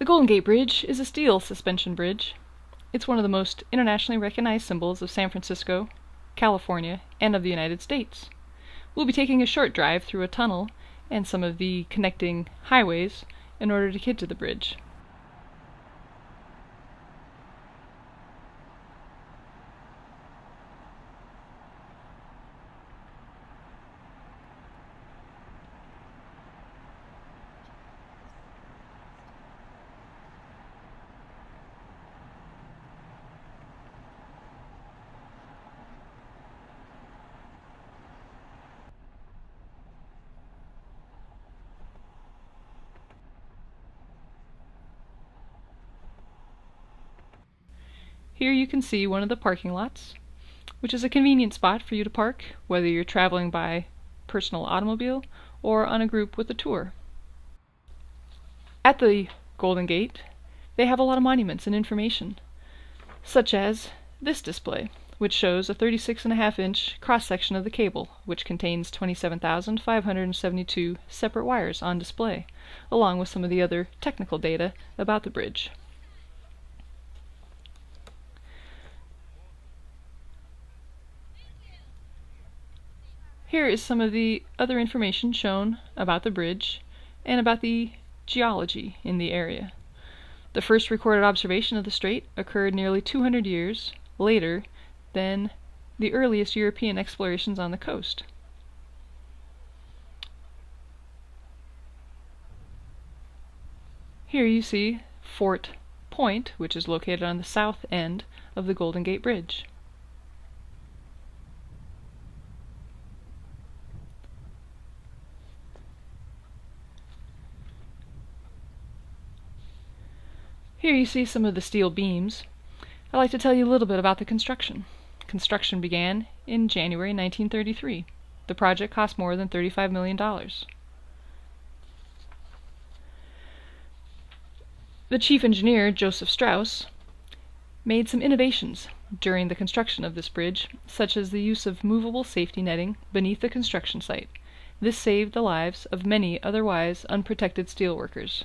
The Golden Gate Bridge is a steel suspension bridge. It's one of the most internationally recognized symbols of San Francisco, California, and of the United States. We'll be taking a short drive through a tunnel and some of the connecting highways in order to get to the bridge. Here you can see one of the parking lots, which is a convenient spot for you to park, whether you're traveling by personal automobile or on a group with a tour. At the Golden Gate, they have a lot of monuments and information, such as this display, which shows a 36.5-inch cross-section of the cable, which contains 27,572 separate wires on display, along with some of the other technical data about the bridge. Here is some of the other information shown about the bridge and about the geology in the area. The first recorded observation of the strait occurred nearly 200 years later than the earliest European explorations on the coast. Here you see Fort Point, which is located on the south end of the Golden Gate Bridge. Here you see some of the steel beams. I'd like to tell you a little bit about the construction. Construction began in January 1933. The project cost more than $35 million. The chief engineer, Joseph Strauss, made some innovations during the construction of this bridge, such as the use of movable safety netting beneath the construction site. This saved the lives of many otherwise unprotected steelworkers.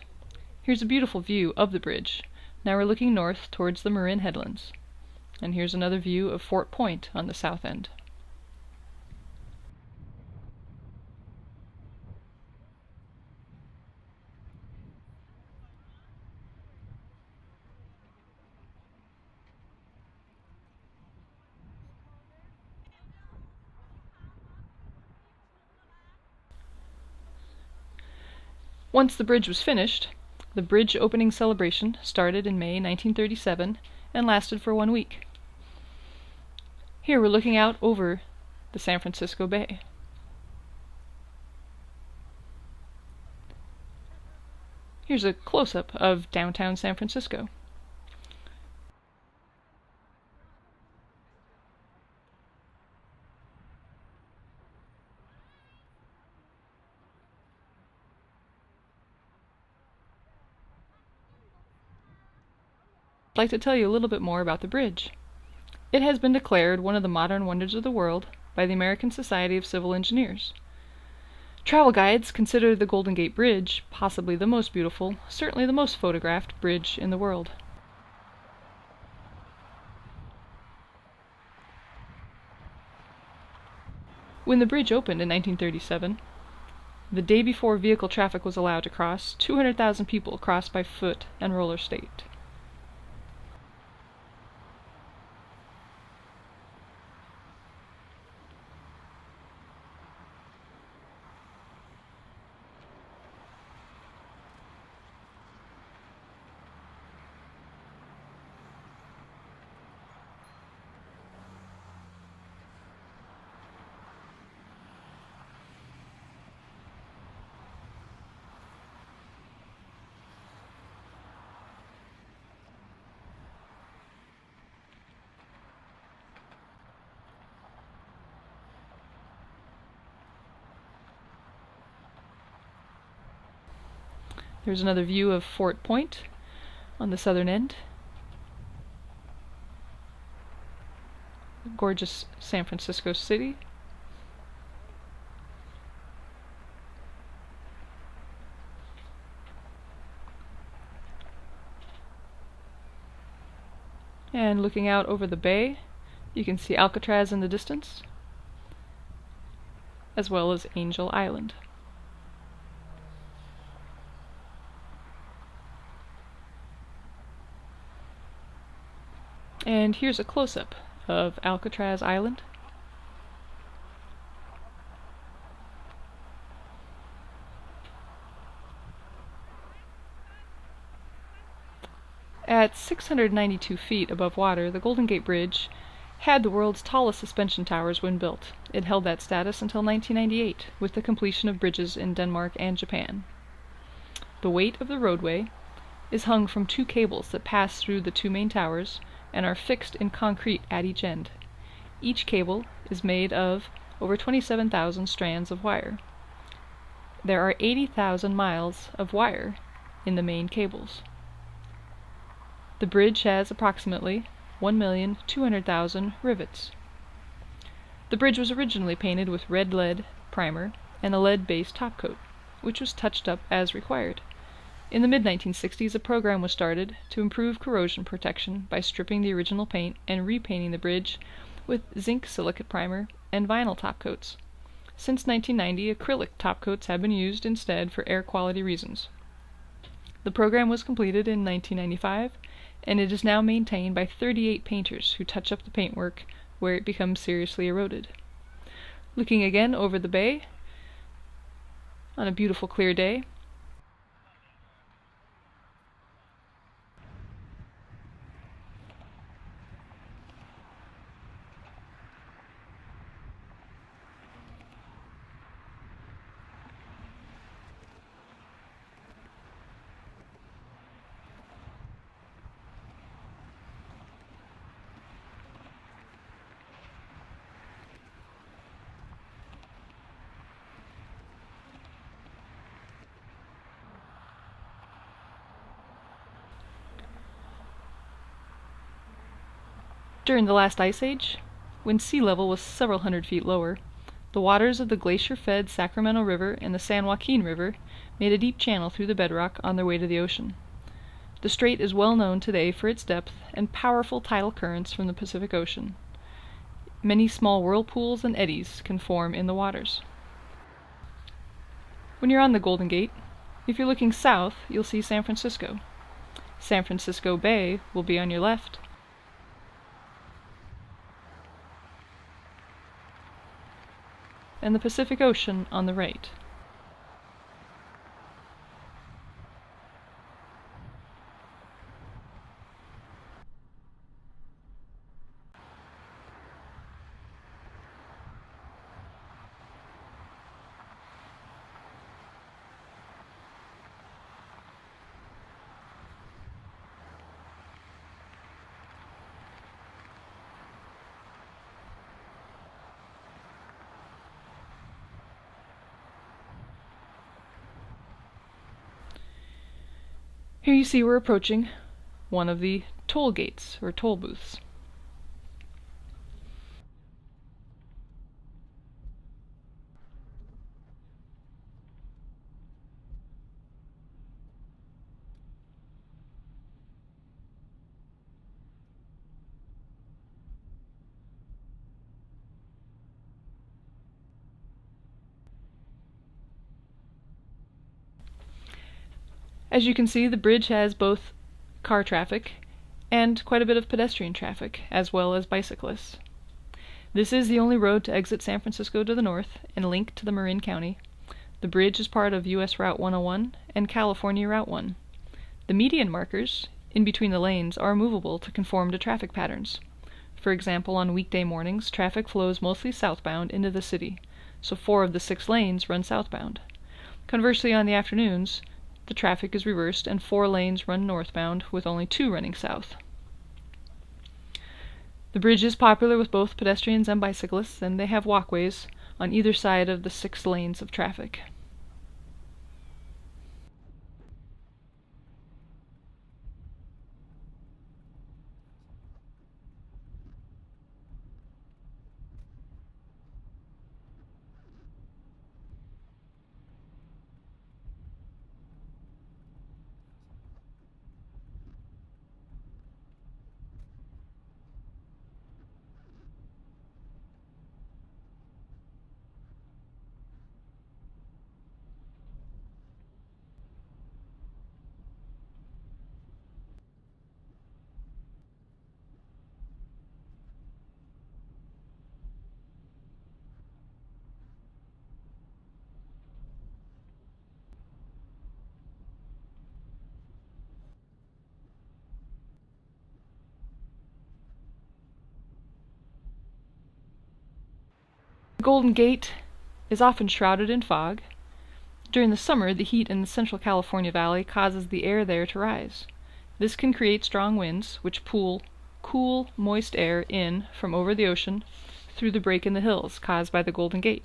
Here's a beautiful view of the bridge. Now we're looking north towards the Marin Headlands. And here's another view of Fort Point on the south end. Once the bridge was finished, the bridge opening celebration started in May 1937 and lasted for 1 week. Here we're looking out over the San Francisco Bay. Here's a close-up of downtown San Francisco. I'd like to tell you a little bit more about the bridge. It has been declared one of the modern wonders of the world by the American Society of Civil Engineers. Travel guides consider the Golden Gate Bridge possibly the most beautiful, certainly the most photographed bridge in the world. When the bridge opened in 1937, the day before vehicle traffic was allowed to cross, 200,000 people crossed by foot and roller skate. There's another view of Fort Point on the southern end. Gorgeous San Francisco city. And looking out over the bay, you can see Alcatraz in the distance, as well as Angel Island. And here's a close-up of Alcatraz Island. At 692 feet above water, the Golden Gate Bridge had the world's tallest suspension towers when built. It held that status until 1998, with the completion of bridges in Denmark and Japan. The weight of the roadway is hung from 2 cables that pass through the 2 main towers and are fixed in concrete at each end. Each cable is made of over 27,000 strands of wire. There are 80,000 miles of wire in the main cables. The bridge has approximately 1,200,000 rivets. The bridge was originally painted with red lead primer and a lead-based topcoat, which was touched up as required. In the mid-1960s, a program was started to improve corrosion protection by stripping the original paint and repainting the bridge with zinc silicate primer and vinyl topcoats. Since 1990, acrylic topcoats have been used instead for air quality reasons. The program was completed in 1995, and it is now maintained by 38 painters who touch up the paintwork where it becomes seriously eroded. Looking again over the bay, on a beautiful clear day, during the last ice age, when sea level was several hundred feet lower, the waters of the glacier-fed Sacramento River and the San Joaquin River made a deep channel through the bedrock on their way to the ocean. The strait is well known today for its depth and powerful tidal currents from the Pacific Ocean. Many small whirlpools and eddies can form in the waters. When you're on the Golden Gate, if you're looking south, you'll see San Francisco. San Francisco Bay will be on your left, and the Pacific Ocean on the right. Here you see we're approaching one of the toll gates, or toll booths. As you can see, the bridge has both car traffic and quite a bit of pedestrian traffic, as well as bicyclists. This is the only road to exit San Francisco to the north and link to the Marin County. The bridge is part of US Route 101 and California Route 1. The median markers in between the lanes are movable to conform to traffic patterns. For example, on weekday mornings, traffic flows mostly southbound into the city, so 4 of the 6 lanes run southbound. Conversely, on the afternoons, the traffic is reversed and 4 lanes run northbound, with only 2 running south. The bridge is popular with both pedestrians and bicyclists, and they have walkways on either side of the 6 lanes of traffic. The Golden Gate is often shrouded in fog. During the summer, the heat in the central California valley causes the air there to rise. This can create strong winds, which pull cool, moist air in from over the ocean through the break in the hills caused by the Golden Gate.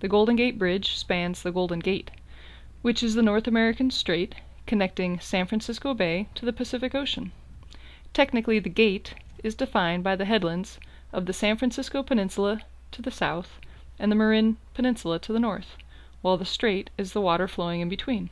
The Golden Gate Bridge spans the Golden Gate, which is the North American strait connecting San Francisco Bay to the Pacific Ocean. Technically, the Gate is defined by the headlands of the San Francisco Peninsula to the south and the Marin Peninsula to the north, while the strait is the water flowing in between.